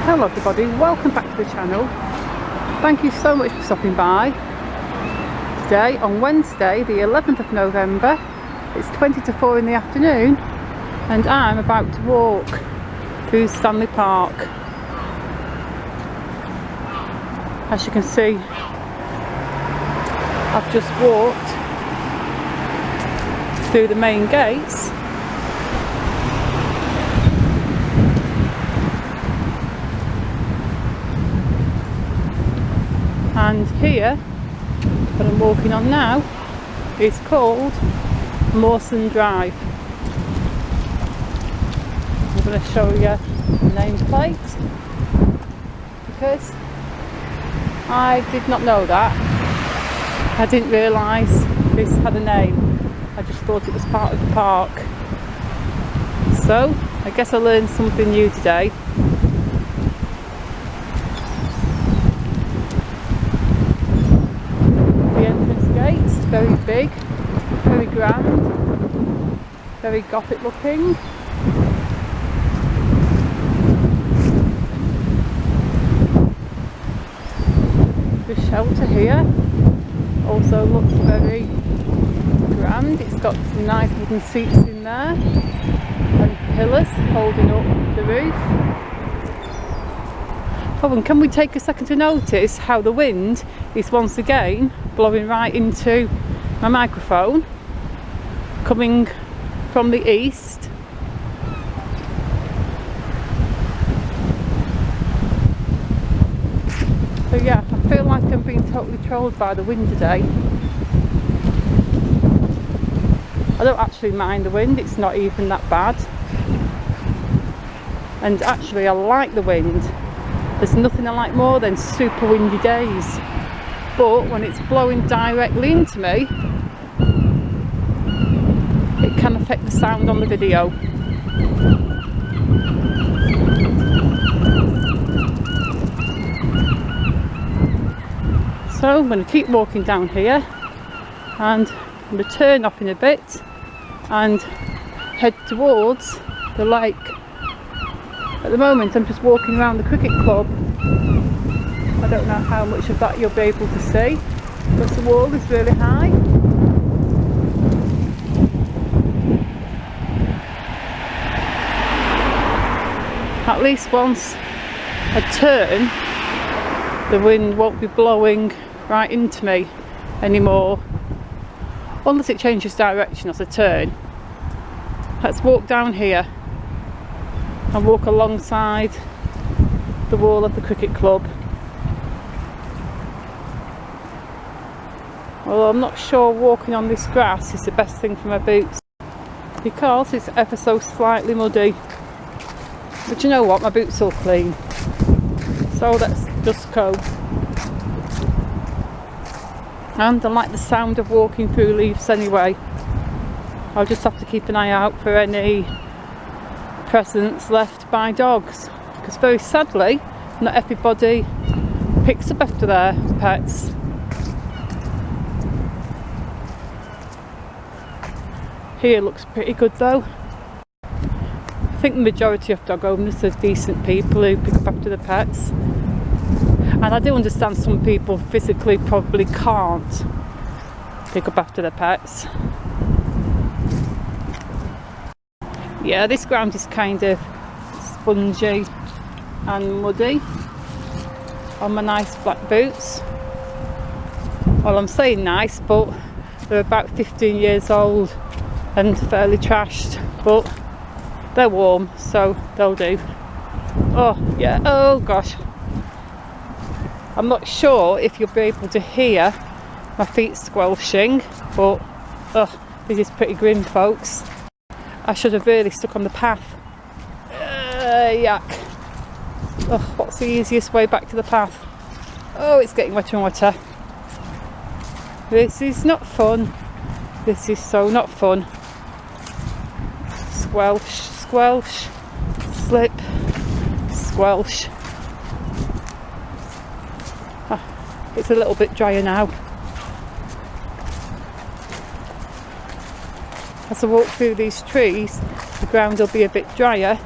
Hello everybody, welcome back to the channel. Thank you so much for stopping by. Today on Wednesday the 11th of November, it's 20 to 4 in the afternoon and I'm about to walk through Stanley Park. As you can see, I've just walked through the main gates and here, what I'm walking on now, is called Mawson Drive. I'm going to show you the nameplate because I did not know that. I didn't realise this had a name. I just thought it was part of the park. So I guess I learned something new today. The entrance gates, very big, very grand, very gothic looking. The shelter here also looks very grand. It's got some nice wooden seats in there and pillars holding up the roof. Oh, and can we take a second to notice how the wind is once again blowing right into my microphone, coming from the east. So yeah, I feel like I'm being totally trolled by the wind today. I don't actually mind the wind, it's not even that bad. And actually I like the wind. There's nothing I like more than super windy days. But when it's blowing directly into me, it can affect the sound on the video. So I'm going to keep walking down here and I'm going to turn off in a bit and head towards the lake. At the moment I'm just walking around the cricket club. I don't know how much of that you'll be able to see because the wall is really high. At least once I turn, the wind won't be blowing right into me anymore, unless it changes direction as I turn. Let's walk down here and walk alongside the wall of the cricket club. Well, I'm not sure walking on this grass is the best thing for my boots because it's ever so slightly muddy. But you know what, my boots are clean. So let's just go. And I like the sound of walking through leaves anyway. I'll just have to keep an eye out for any presents left by dogs, because very sadly not everybody picks up after their pets. Here looks pretty good though. I think the majority of dog owners are decent people who pick up after their pets. And I do understand some people physically probably can't pick up after their pets. Yeah, this ground is kind of spongy and muddy on my nice black boots. Well, I'm saying nice, but they're about 15 years old and fairly trashed, but they're warm, so they'll do. Oh yeah, oh gosh. I'm not sure if you'll be able to hear my feet squelching, but this is pretty grim, folks. I should have really stuck on the path. Yuck. Oh, what's the easiest way back to the path? Oh, it's getting wetter and wetter. This is not fun. This is so not fun. Squelch, squelch, slip, squelch. It's a little bit drier now. As I walk through these trees, the ground will be a bit drier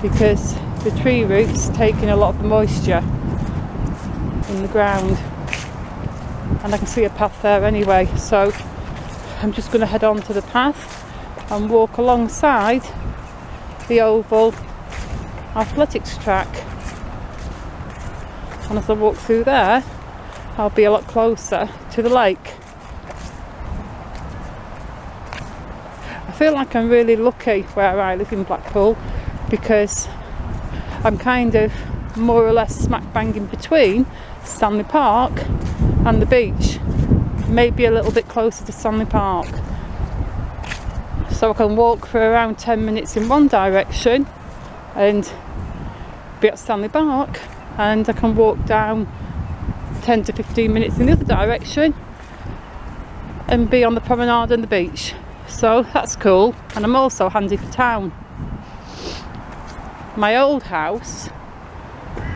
because the tree roots taking a lot of the moisture in the ground, and I can see a path there anyway, so I'm just going to head on to the path and walk alongside the oval athletics track, and as I walk through there I'll be a lot closer to the lake. I feel like I'm really lucky where I live in Blackpool, because I'm kind of more or less smack bang in between Stanley Park and the beach, maybe a little bit closer to Stanley Park, so I can walk for around 10 minutes in one direction and be at Stanley Park, and I can walk down 10 to 15 minutes in the other direction and be on the promenade and the beach. So that's cool, and I'm also handy for town. My old house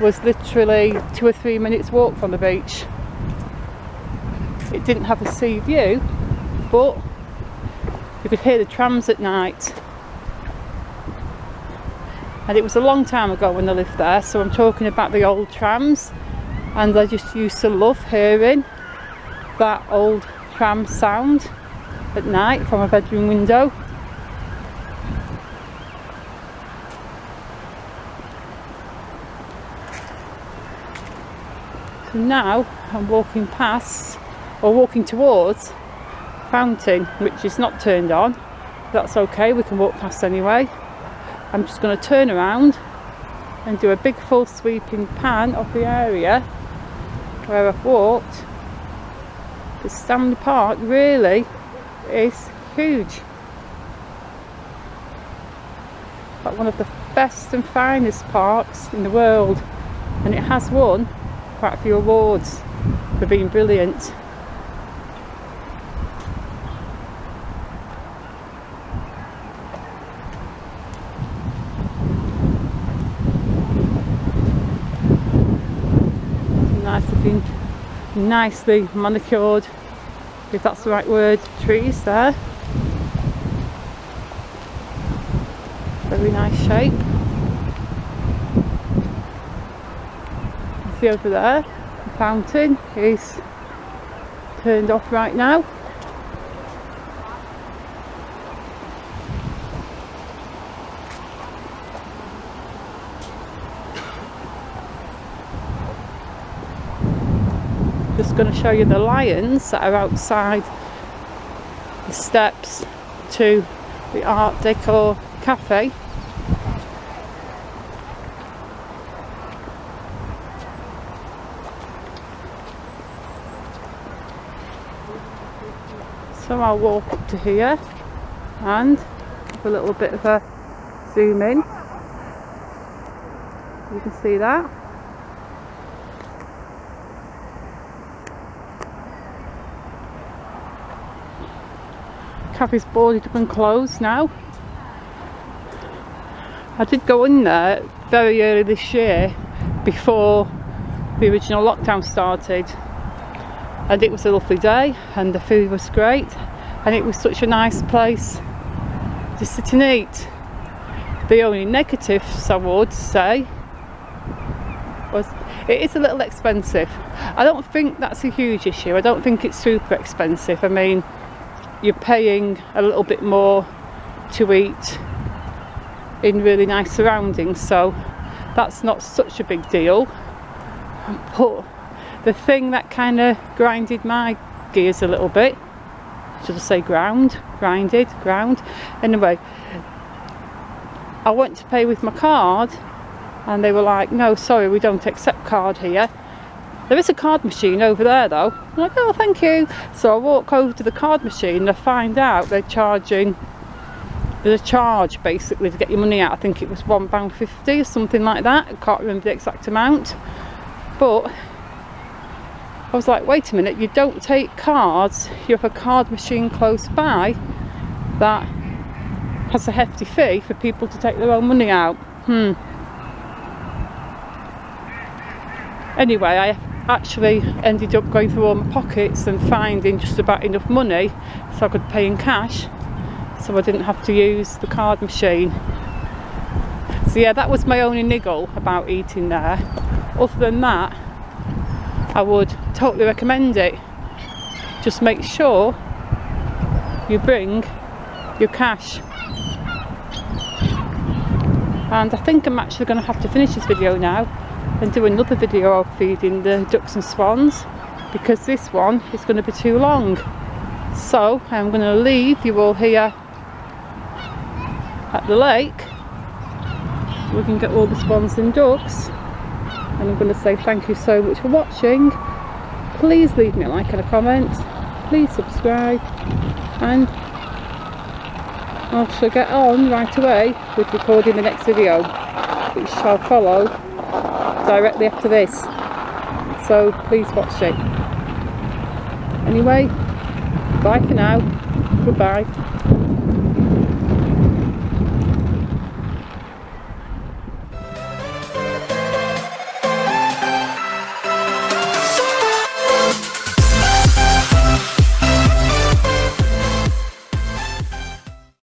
was literally 2 or 3 minutes walk from the beach. It didn't have a sea view, but you could hear the trams at night. And it was a long time ago when I lived there, so I'm talking about the old trams, and I just used to love hearing that old tram sound at night from a bedroom window. So now I'm walking past, or walking towards, fountain, which is not turned on. That's okay, we can walk past anyway. I'm just going to turn around and do a big full sweeping pan of the area where I've walked. The Stanley Park really is huge. Like one of the best and finest parks in the world, and it has won quite a few awards for being brilliant. Nice looking, nicely manicured, if that's the right word, trees there. Very nice shape. See over there, the fountain is turned off right now. Just going to show you the lions that are outside the steps to the Art Deco cafe. So I'll walk up to here and have a little bit of a zoom in. You can see that. Cafe's boarded up and closed now. I did go in there very early this year, before the original lockdown started, and it was a lovely day and the food was great, and it was such a nice place to sit and eat. The only negatives I would say was it is a little expensive. I don't think that's a huge issue. I don't think it's super expensive. I mean, you're paying a little bit more to eat in really nice surroundings, so that's not such a big deal. But the thing that kind of grinded my gears a little bit, should I say ground? Anyway, I went to pay with my card and they were like, no, sorry, we don't accept card here. There is a card machine over there though. I'm like, oh, thank you. So I walk over to the card machine and I find out they're charging, there's a charge basically to get your money out. I think it was £1.50 or something like that. I can't remember the exact amount. But I was like, wait a minute, you don't take cards, you have a card machine close by that has a hefty fee for people to take their own money out. Anyway, I actually ended up going through all my pockets and finding just about enough money so I could pay in cash, so I didn't have to use the card machine. So yeah, that was my only niggle about eating there. Other than that, I would totally recommend it. Just make sure you bring your cash. And I think I'm actually going to have to finish this video now and do another video of feeding the ducks and swans, because this one is going to be too long. So I'm going to leave you all here at the lake. We can get all the swans and ducks, and I'm going to say thank you so much for watching. Please leave me a like and a comment, please subscribe, and I shall get on right away with recording the next video, which shall follow directly after this, so please watch it. Anyway, bye for now, goodbye.